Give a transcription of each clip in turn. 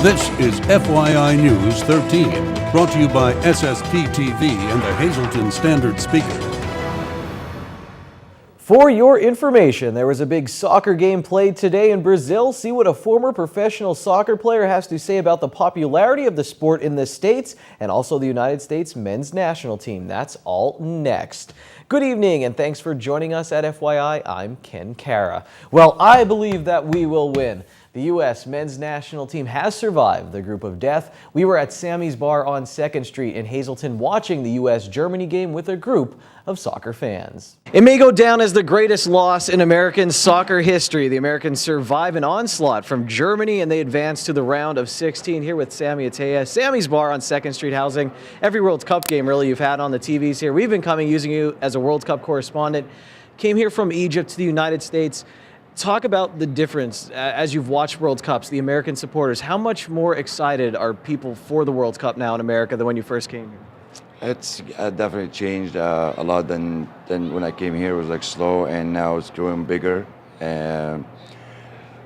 This is FYI News 13, brought to you by SSP TV and the Hazleton Standard Speaker. For your information, there was a big soccer game played today in Brazil. See what a former professional soccer player has to say about the popularity of the sport in the States and also the United States men's national team. That's all next. Good evening and thanks for joining us at FYI. I'm Ken Cara. Well, I believe that we will win. The U.S. men's national team has survived the group of death. We were at Sammy's Bar on 2nd Street in Hazleton watching the U.S.-Germany game with a group of soccer fans. It may go down as the greatest loss in American soccer history. The Americans survive an onslaught from Germany and they advance to the round of 16. Here with Sammy Atea, Sammy's Bar on 2nd Street housing every World Cup game really you've had on the TVs here. We've been coming using you as a World Cup correspondent. Came here from Egypt to the United States. Talk about the difference as you've watched World Cups, the American supporters. How much more excited are people for the World Cup now in America than when you first came here? It's definitely changed a lot than when I came here. It was like slow, and now it's growing bigger. And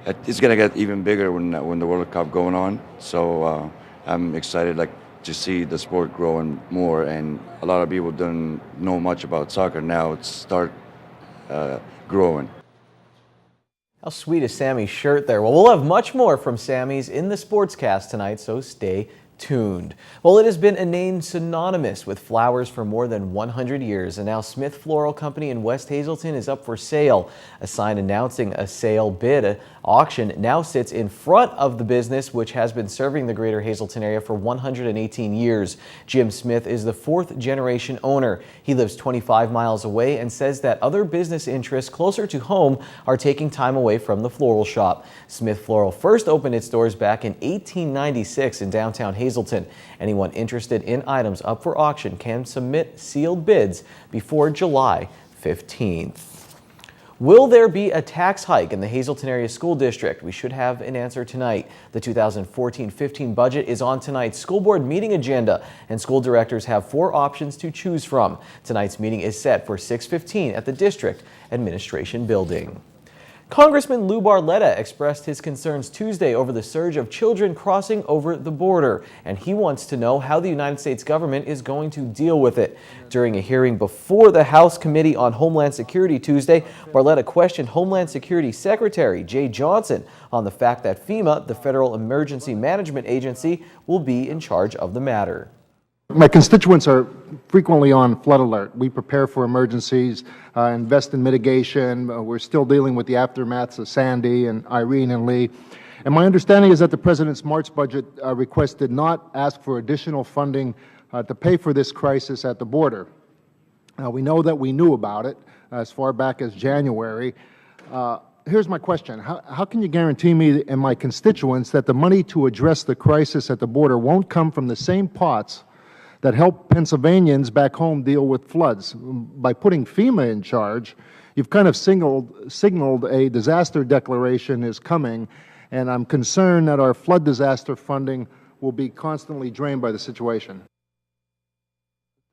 it's gonna get even bigger when the World Cup going on. So I'm excited to see the sport growing more. And a lot of people don't know much about soccer now. It's start growing. How sweet is Sammy's shirt there? Well, we'll have much more from Sammy's in the Sportscast tonight, so stay tuned. Well, it has been a name synonymous with flowers for more than 100 years, and now Smith Floral Company in West Hazleton is up for sale. A sign announcing a sale bid auction now sits in front of the business, which has been serving the greater Hazleton area for 118 years. Jim Smith is the 4th generation owner. He lives 25 miles away and says that other business interests closer to home are taking time away from the floral shop. Smith Floral first opened its doors back in 1896 in downtown Hazleton. Anyone interested in items up for auction can submit sealed bids before July 15th. Will there be a tax hike in the Hazleton Area School District? We should have an answer tonight. The 2014-15 budget is on tonight's school board meeting agenda, and school directors have 4 options to choose from. Tonight's meeting is set for 6:15 at the District Administration Building. Congressman Lou Barletta expressed his concerns Tuesday over the surge of children crossing over the border, and he wants to know how the United States government is going to deal with it. During a hearing before the House Committee on Homeland Security Tuesday, Barletta questioned Homeland Security Secretary Jay Johnson on the fact that FEMA, the Federal Emergency Management Agency, will be in charge of the matter. My constituents are frequently on flood alert. We prepare for emergencies, invest in mitigation. We're still dealing with the aftermaths of Sandy and Irene and Lee. And my understanding is that the President's March budget request did not ask for additional funding to pay for this crisis at the border. We know that we knew about it as far back as January. Here's my question. How can you guarantee me and my constituents that the money to address the crisis at the border won't come from the same pots that help Pennsylvanians back home deal with floods? By putting FEMA in charge, you've kind of signaled a disaster declaration is coming, and I'm concerned that our flood disaster funding will be constantly drained by the situation.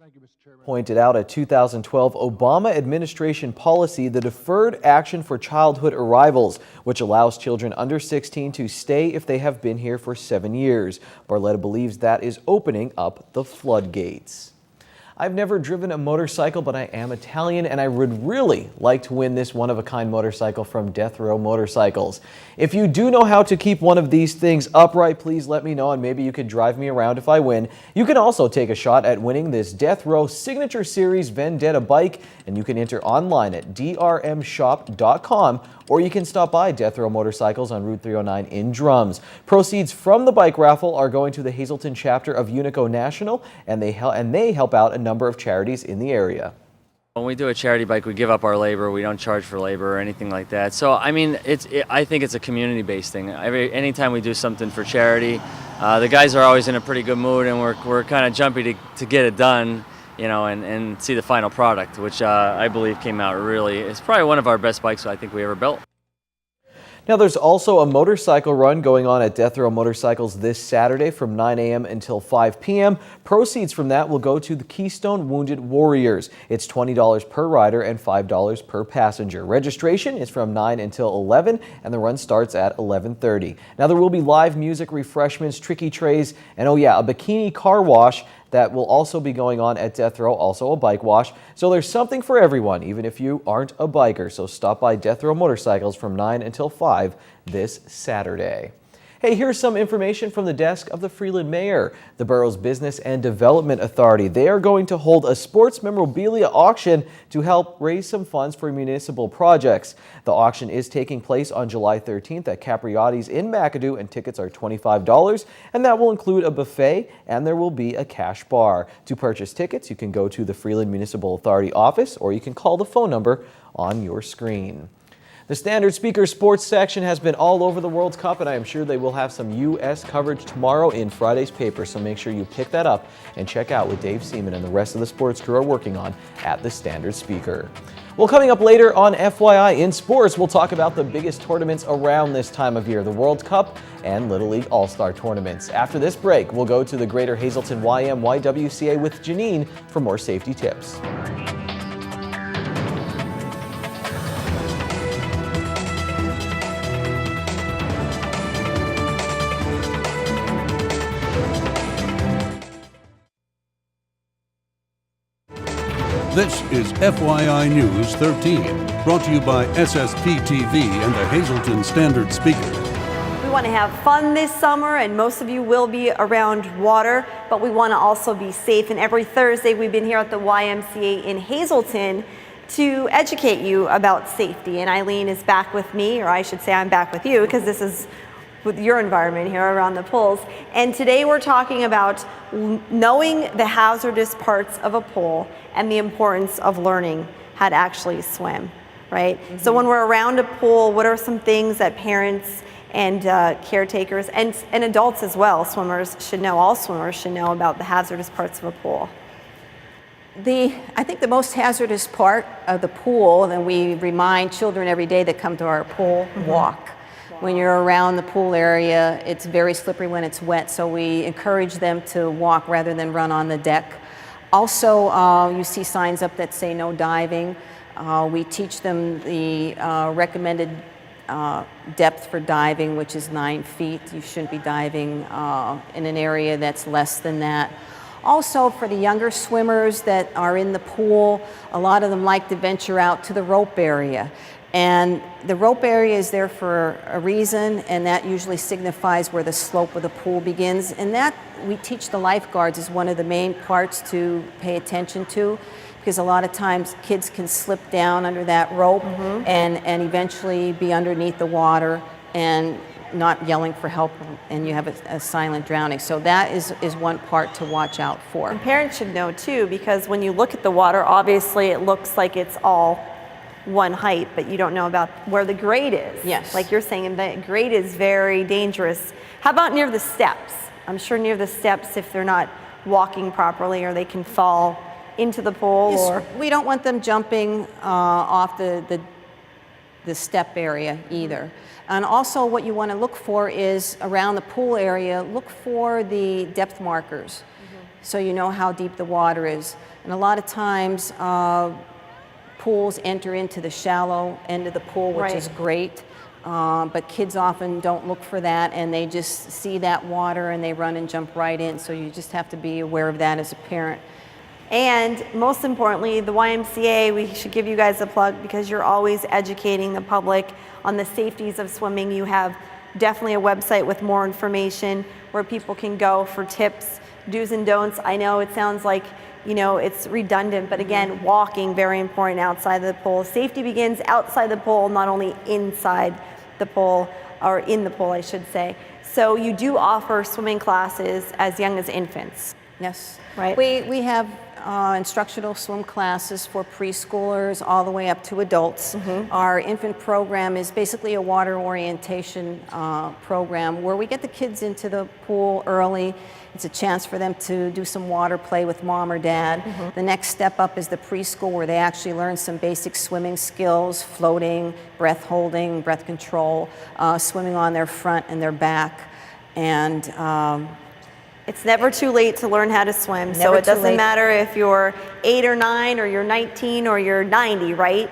Thank you, Mr. Chairman. Pointed out a 2012 Obama administration policy, the Deferred Action for Childhood Arrivals, which allows children under 16 to stay if they have been here for 7 years. Barletta believes that is opening up the floodgates. I've never driven a motorcycle, but I am Italian, and I would really like to win this one-of-a-kind motorcycle from Death Row Motorcycles. If you do know how to keep one of these things upright, please let me know, and maybe you could drive me around if I win. You can also take a shot at winning this Death Row Signature Series Vendetta bike, and you can enter online at drmshop.com, or you can stop by Death Row Motorcycles on Route 309 in Drums. Proceeds from the bike raffle are going to the Hazleton chapter of Unico National, and they help out a number of charities in the area. When we do a charity bike, we give up our labor. We don't charge for labor or anything like that. So, I mean, I think it's a community-based thing. Anytime we do something for charity, the guys are always in a pretty good mood, and we're kind of jumpy to get it done, you know, and see the final product, which I believe came out really. It's probably one of our best bikes I think we ever built. Now, there's also a motorcycle run going on at Death Row Motorcycles this Saturday from 9 a.m. until 5 p.m. Proceeds from that will go to the Keystone Wounded Warriors. It's $20 per rider and $5 per passenger. Registration is from 9 until 11, and the run starts at 11:30. Now, there will be live music, refreshments, tricky trays, and oh yeah, a bikini car wash that will also be going on at Death Row, also a bike wash. So there's something for everyone, even if you aren't a biker. So stop by Death Row Motorcycles from 9 until 5 this Saturday. Hey, here's some information from the desk of the Freeland Mayor. The borough's Business and Development Authority. They are going to hold a sports memorabilia auction to help raise some funds for municipal projects. The auction is taking place on July 13th at Capriotti's in McAdoo, and tickets are $25, and that will include a buffet, and there will be a cash bar. To purchase tickets, you can go to the Freeland Municipal Authority office, or you can call the phone number on your screen. The Standard Speaker Sports section has been all over the World Cup, and I am sure they will have some U.S. coverage tomorrow in Friday's paper, so make sure you pick that up and check out what Dave Seaman and the rest of the sports crew are working on at the Standard Speaker. Well, coming up later on FYI in sports, we'll talk about the biggest tournaments around this time of year, the World Cup and Little League All-Star tournaments. After this break, we'll go to the Greater Hazleton YMYWCA with Janine for more safety tips. This is FYI News 13, brought to you by SSP TV and the Hazleton Standard Speaker. We want to have fun this summer, and most of you will be around water, but we want to also be safe. And every Thursday, we've been here at the YMCA in Hazleton to educate you about safety. And Eileen is back with me, or I should say I'm back with you, because this is with your environment here around the pools. And today we're talking about knowing the hazardous parts of a pool and the importance of learning how to actually swim, right? Mm-hmm. So when we're around a pool, what are some things that parents and caretakers and adults as well, swimmers should know, all swimmers should know about the hazardous parts of a pool? I think the most hazardous part of the pool, and we remind children every day that come to our pool, walk. When you're around the pool area, it's very slippery when it's wet, so we encourage them to walk rather than run on the deck. Also, you see signs up that say no diving. We teach them the recommended depth for diving, which is 9 feet. You shouldn't be diving in an area that's less than that. Also, for the younger swimmers that are in the pool, a lot of them like to venture out to the rope area. And the rope area is there for a reason, and that usually signifies where the slope of the pool begins. And that we teach the lifeguards is one of the main parts to pay attention to, because a lot of times kids can slip down under that rope and eventually be underneath the water and not yelling for help, and you have a silent drowning. So that is one part to watch out for. And parents should know too, because when you look at the water, obviously it looks like it's all one height, but you don't know about where the grade is. Yes. Like you're saying, the grade is very dangerous. How about near the steps? I'm sure near the steps, if they're not walking properly, or they can fall into the pool. Yes, or we don't want them jumping off the step area either. And also what you want to look for is around the pool area, look for the depth markers so you know how deep the water is. And a lot of times pools enter into the shallow end of the pool, which is great, but kids often don't look for that, and they just see that water and they run and jump right in, so you just have to be aware of that as a parent. And most importantly, the YMCA, we should give you guys a plug, because you're always educating the public on the safeties of swimming. You have definitely a website with more information where people can go for tips, do's and don'ts. I know it sounds like, you know, it's redundant, but again, walking, very important outside of the pool. Safety begins outside the pool, not only inside the pool, or in the pool, I should say. So you do offer swimming classes as young as infants. Yes. Right. We have instructional swim classes for preschoolers all the way up to adults. Our infant program is basically a water orientation program where we get the kids into the pool early. It's a chance for them to do some water play with mom or dad. The next step up is the preschool, where they actually learn some basic swimming skills, floating, breath holding, breath control, swimming on their front and their back. And it's never too late to learn how to swim, so it doesn't matter if you're 8 or 9 or you're 19 or you're 90, right?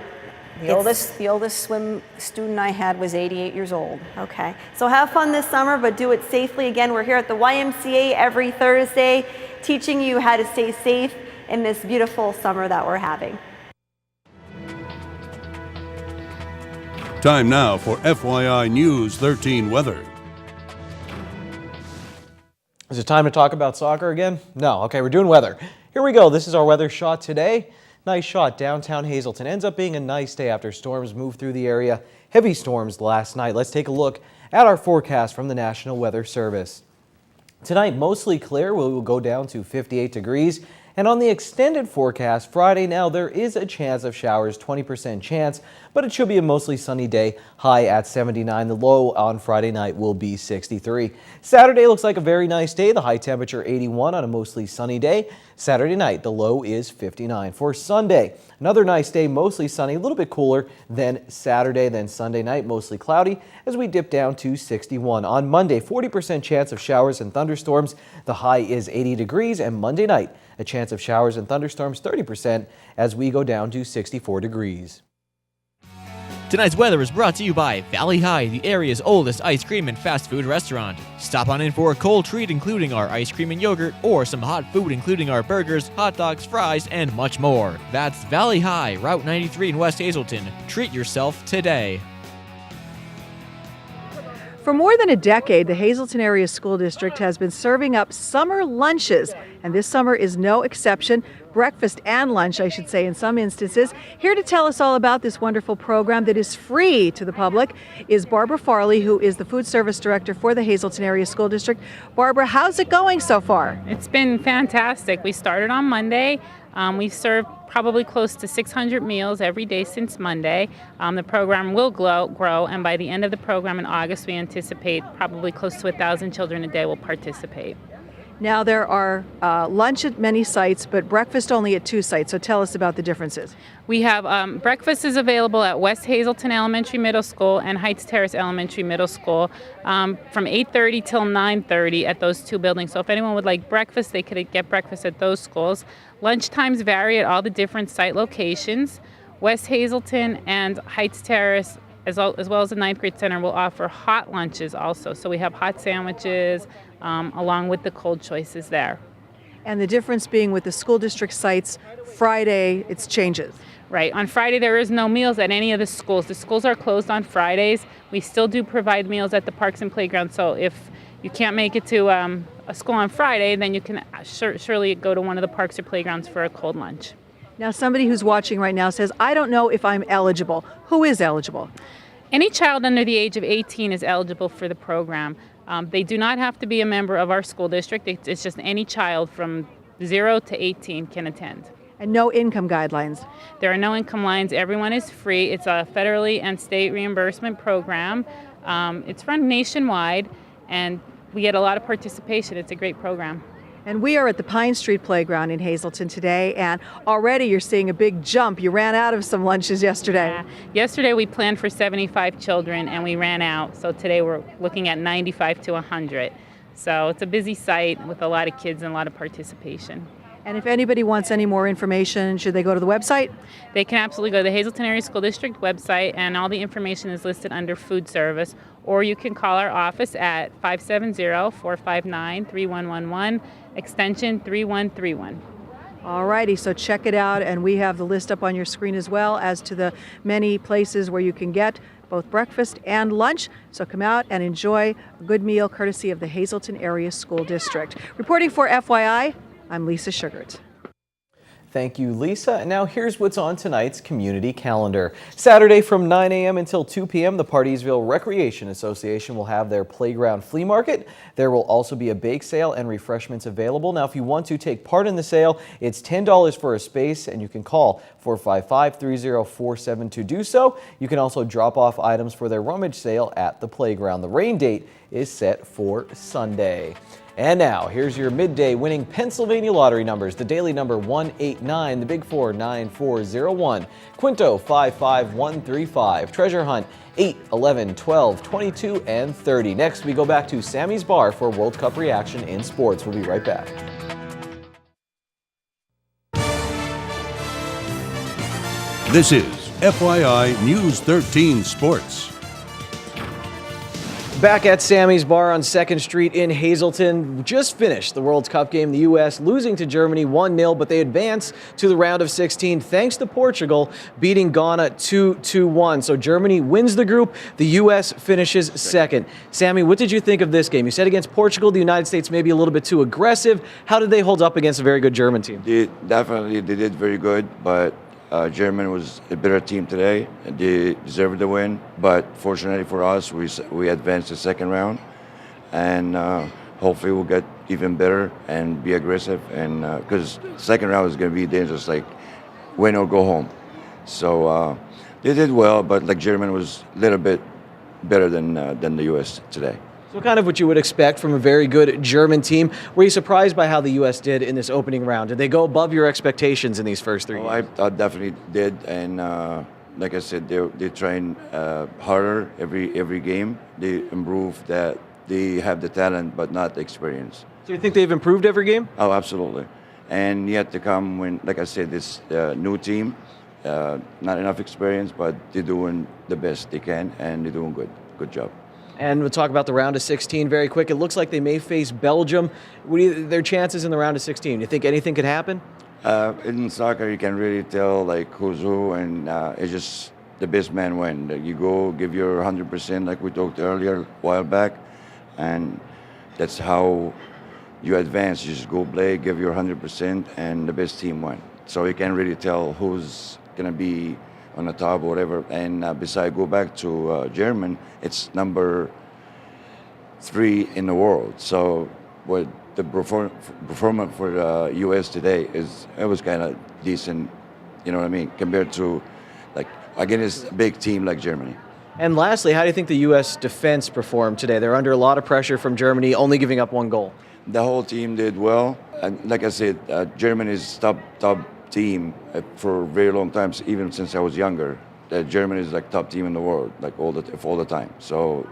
The oldest swim student I had was 88 years old. Okay, so have fun this summer, but do it safely. Again, we're here at the YMCA every Thursday, teaching you how to stay safe in this beautiful summer that we're having. Time now for FYI News 13 weather. Is it time to talk about soccer again? No. Okay, we're doing weather. Here we go. This is our weather shot today. Nice shot. Downtown Hazleton ends up being a nice day after storms moved through the area. Heavy storms last night. Let's take a look at our forecast from the National Weather Service. Tonight, mostly clear. We will go down to 58 degrees. And on the extended forecast, Friday now, there is a chance of showers, 20% chance, but it should be a mostly sunny day, high at 79. The low on Friday night will be 63. Saturday looks like a very nice day, the high temperature 81 on a mostly sunny day. Saturday night, the low is 59. For Sunday, another nice day, mostly sunny, a little bit cooler than Saturday, then Sunday night, mostly cloudy as we dip down to 61. On Monday, 40% chance of showers and thunderstorms. The high is 80 degrees, and Monday night, a chance of showers and thunderstorms, 30% as we go down to 64 degrees. Tonight's weather is brought to you by Valley High, the area's oldest ice cream and fast food restaurant. Stop on in for a cold treat including our ice cream and yogurt, or some hot food including our burgers, hot dogs, fries, and much more. That's Valley High, Route 93 in West Hazleton. Treat yourself today. For more than a decade, the Hazleton Area School District has been serving up summer lunches, and this summer is no exception. Breakfast and lunch, I should say, in some instances. Here to tell us all about this wonderful program that is free to the public is Barbara Farley, who is the Food Service Director for the Hazleton Area School District. Barbara, how's it going so far? It's been fantastic. We started on Monday. We served probably close to 600 meals every day since Monday. The program will grow, and by the end of the program in August, we anticipate probably close to 1,000 children a day will participate. Now, there are lunch at many sites, but breakfast only at 2 sites, so tell us about the differences. We have breakfast is available at West Hazleton Elementary Middle School and Heights Terrace Elementary Middle School from 8:30 till 9:30 at those 2 buildings. So if anyone would like breakfast, they could get breakfast at those schools. Lunch times vary at all the different site locations. West Hazleton and Heights Terrace, as well as the 9th grade center, will offer hot lunches also. So we have hot sandwiches along with the cold choices there. And the difference being with the school district sites, Friday, it changes. Right. On Friday, there is no meals at any of the schools. The schools are closed on Fridays. We still do provide meals at the parks and playgrounds. So if you can't make it to a school on Friday, then you can surely go to one of the parks or playgrounds for a cold lunch. Now, somebody who's watching right now says, I don't know if I'm eligible. Who is eligible? Any child under the age of 18 is eligible for the program. They do not have to be a member of our school district. It's just any child from 0 to 18 can attend. And no income guidelines? There are no income lines. Everyone is free. It's a federally and state reimbursement program. It's run nationwide, and we get a lot of participation. It's a great program. And we are at the Pine Street Playground in Hazleton today, and already you're seeing a big jump. You ran out of some lunches yesterday. Yeah. Yesterday we planned for 75 children and we ran out. So today we're looking at 95 to 100. So it's a busy site with a lot of kids and a lot of participation. And if anybody wants any more information, should they go to the website? They can absolutely go to the Hazleton Area School District website, and all the information is listed under food service. Or you can call our office at 570-459-3111, extension 3131. All righty, so check it out, and we have the list up on your screen as well as to the many places where you can get both breakfast and lunch. So come out and enjoy a good meal courtesy of the Hazleton Area School District. Reporting for FYI, I'm Lisa Sugart. Thank you, Lisa. And now here's what's on tonight's community calendar. Saturday from 9 a.m. until 2 p.m., the Partysville Recreation Association will have their playground flea market. There will also be a bake sale and refreshments available. Now, if you want to take part in the sale, it's $10 for a space, and you can call 455-3047 to do so. You can also drop off items for their rummage sale at the playground. The rain date is set for Sunday. And now, here's your midday winning Pennsylvania lottery numbers. The daily number 189, the big 4 9401, Quinto 55135, Treasure Hunt 8, 11, 12, 22, and 30. Next, we go back to Sammy's Bar for World Cup reaction in sports. We'll be right back. This is FYI News 13 Sports. Back at Sammy's Bar on 2nd Street in Hazleton, just finished the World Cup game. The U.S. losing to Germany 1-0, but they advance to the round of 16 thanks to Portugal beating Ghana 2-1. So Germany wins the group. The U.S. finishes second. Sammy, what did you think of this game? You said against Portugal, the United States may be a little bit too aggressive. How did they hold up against a very good German team? They did very good, but Germany was a better team today. They deserved the win, but fortunately for us, we advanced the second round, and hopefully we'll get even better and be aggressive. And because second round is going to be dangerous, like win or go home. So they did well, but like Germany was a little bit better than the U.S. today. So kind of what you would expect from a very good German team. Were you surprised by how the U.S. did in this opening round? Did they go above your expectations in these first three games? I definitely did, and like I said, they train harder every game. They improve that they have the talent but not the experience. So you think they've improved every game? Oh, absolutely. And yet to come when, like I said, this new team, not enough experience, but they're doing the best they can, and they're doing good job. And we'll talk about the round of 16 very quick. It looks like they may face Belgium. What are their chances in the round of 16? You think anything could happen? In soccer, you can really tell like who's who, and it's just the best man win. You go give your 100%, like we talked earlier a while back, and that's how you advance. You just go play, give your 100%, and the best team win. So you can really tell who's gonna be on the top or whatever. And besides, go back to German, it's number 3 in the world. So what the performance for the U.S. today it was kind of decent, you know what I mean, compared to like against a big team like Germany. And lastly, how do you think the U.S. defense performed today? They're under a lot of pressure from Germany, only giving up 1 goal. The whole team did well. And like I said, Germany is top team for a very long time, even since I was younger. Germany is like top team in the world, like all the time. So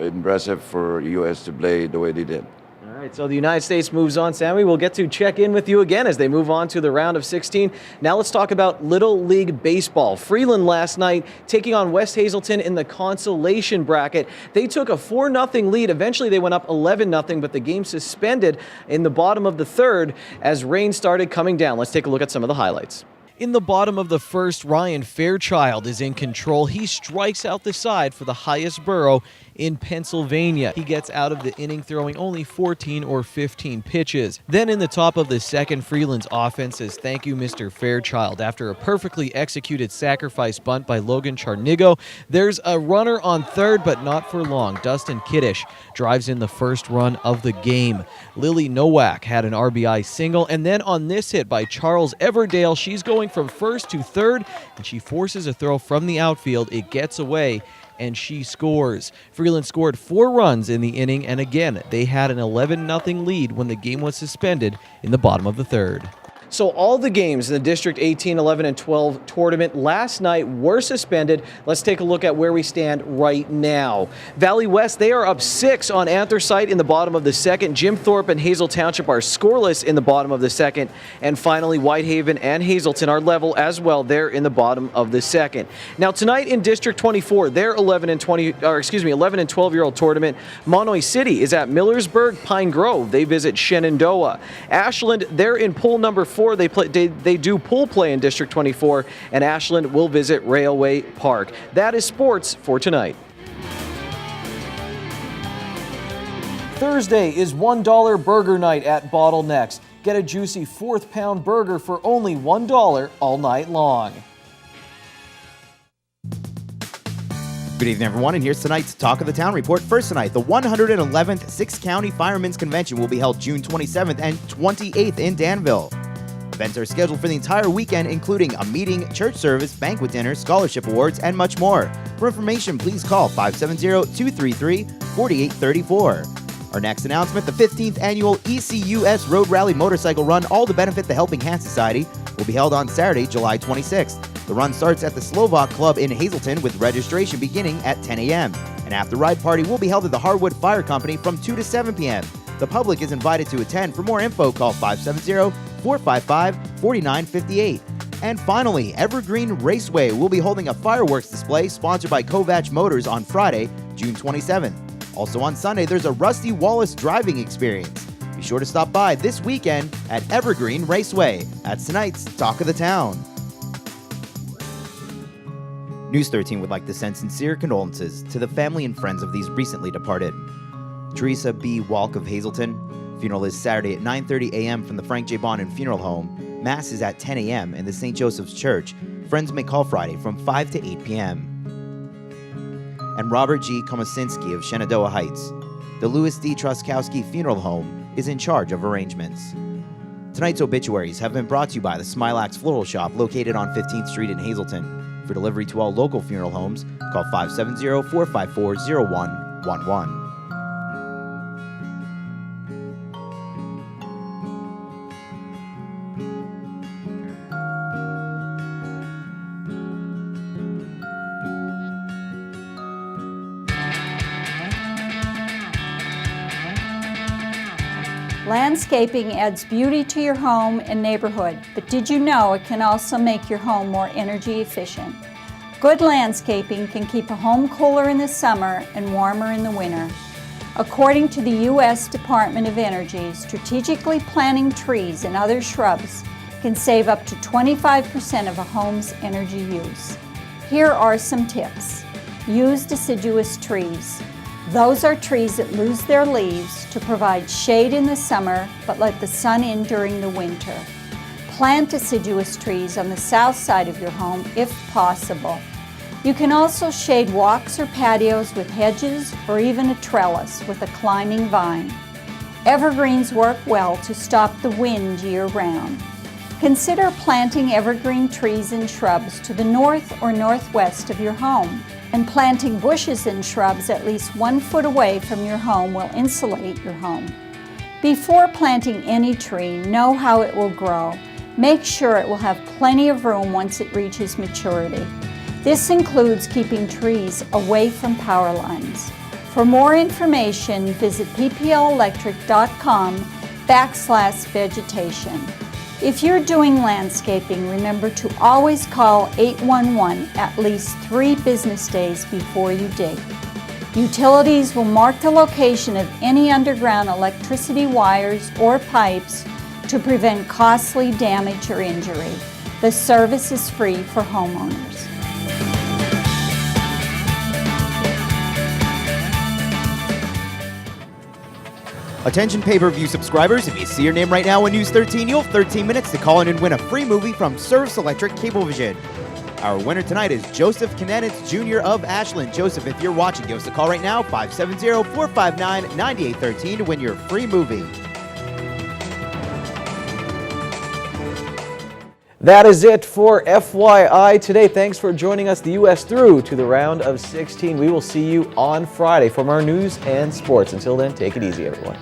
impressive for U.S. to play the way they did. All right, so the United States moves on. Sammy, we'll get to check in with you again as they move on to the round of 16. Now let's talk about Little League Baseball. Freeland last night taking on West Hazleton in the consolation bracket. They took a 4-0 lead. Eventually they went up 11-0, but the game suspended in the bottom of the third as rain started coming down. Let's take a look at some of the highlights. In the bottom of the first, Ryan Fairchild is in control. He strikes out the side for the highest borough in Pennsylvania. He gets out of the inning throwing only 14 or 15 pitches. Then in the top of the second, Freeland's offense says thank you, Mr. Fairchild. After a perfectly executed sacrifice bunt by Logan Charnigo, there's a runner on third, but not for long. Dustin Kiddish drives in the first run of the game. Lily Nowak had an RBI single, and then on this hit by Charles Everdale, she's going from first to third, and she forces a throw from the outfield. It gets away, and she scores. Freeland scored 4 runs in the inning, and again, they had an 11-0 lead when the game was suspended in the bottom of the third. So all the games in the District 18, 11, and 12 tournament last night were suspended. Let's take a look at where we stand right now. Valley West, they are up 6 on Anthracite in the bottom of the second. Jim Thorpe and Hazel Township are scoreless in the bottom of the second. And finally, Whitehaven and Hazleton are level as well. They're in the bottom of the second. Now tonight in District 24, their 11 and 12-year-old tournament, Monoy City is at Millersburg. Pine Grove, they visit Shenandoah. Ashland, they're in pool number 4. They do pool play in District 24, and Ashland will visit Railway Park. That is sports for tonight. Thursday is $1 burger night at Bottlenecks. Get a juicy 4th pound burger for only $1 all night long. Good evening, everyone, and here's tonight's Talk of the Town report. First tonight, the 111th 6 County Firemen's Convention will be held June 27th and 28th in Danville. Events are scheduled for the entire weekend, including a meeting, church service, banquet dinner, scholarship awards, and much more. For information, please call 570-233-4834. Our next announcement, the 15th annual ECUS Road Rally Motorcycle Run, all to benefit the Helping Hand Society, will be held on Saturday, July 26th. The run starts at the Slovak Club in Hazleton with registration beginning at 10 a.m. An after-ride party will be held at the Harwood Fire Company from 2 to 7 p.m. The public is invited to attend. For more info, call 570-455-4958. And finally, Evergreen Raceway will be holding a fireworks display sponsored by Kovach Motors on Friday, June 27th. Also on Sunday, there's a Rusty Wallace driving experience. Be sure to stop by this weekend at Evergreen Raceway. That's tonight's Talk of the Town. News 13 would like to send sincere condolences to the family and friends of these recently departed. Teresa B. Walk of Hazleton. Funeral is Saturday at 9:30 a.m. from the Frank J. Bonin Funeral Home. Mass is at 10 a.m. in the St. Joseph's Church. Friends may call Friday from 5 to 8 p.m. And Robert G. Komasinski of Shenandoah Heights. The Louis D. Truskowski Funeral Home is in charge of arrangements. Tonight's obituaries have been brought to you by the Smilax Floral Shop located on 15th Street in Hazleton. For delivery to all local funeral homes, call 570-454-0111. Landscaping adds beauty to your home and neighborhood, but did you know it can also make your home more energy efficient? Good landscaping can keep a home cooler in the summer and warmer in the winter. According to the U.S. Department of Energy, strategically planting trees and other shrubs can save up to 25% of a home's energy use. Here are some tips. Use deciduous trees. Those are trees that lose their leaves to provide shade in the summer but let the sun in during the winter. Plant deciduous trees on the south side of your home if possible. You can also shade walks or patios with hedges or even a trellis with a climbing vine. Evergreens work well to stop the wind year-round. Consider planting evergreen trees and shrubs to the north or northwest of your home. And planting bushes and shrubs at least 1 foot away from your home will insulate your home. Before planting any tree, know how it will grow. Make sure it will have plenty of room once it reaches maturity. This includes keeping trees away from power lines. For more information, visit pplelectric.com/vegetation. If you're doing landscaping, remember to always call 811 at least 3 business days before you dig. Utilities will mark the location of any underground electricity wires or pipes to prevent costly damage or injury. The service is free for homeowners. Attention pay-per-view subscribers, if you see your name right now on News 13, you'll have 13 minutes to call in and win a free movie from Service Electric Cablevision. Our winner tonight is Joseph Kanenitz Jr. of Ashland. Joseph, if you're watching, give us a call right now, 570-459-9813 to win your free movie. That is it for FYI today. Thanks for joining us. The U.S. through to the round of 16. We will see you on Friday from our news and sports. Until then, take it easy, everyone.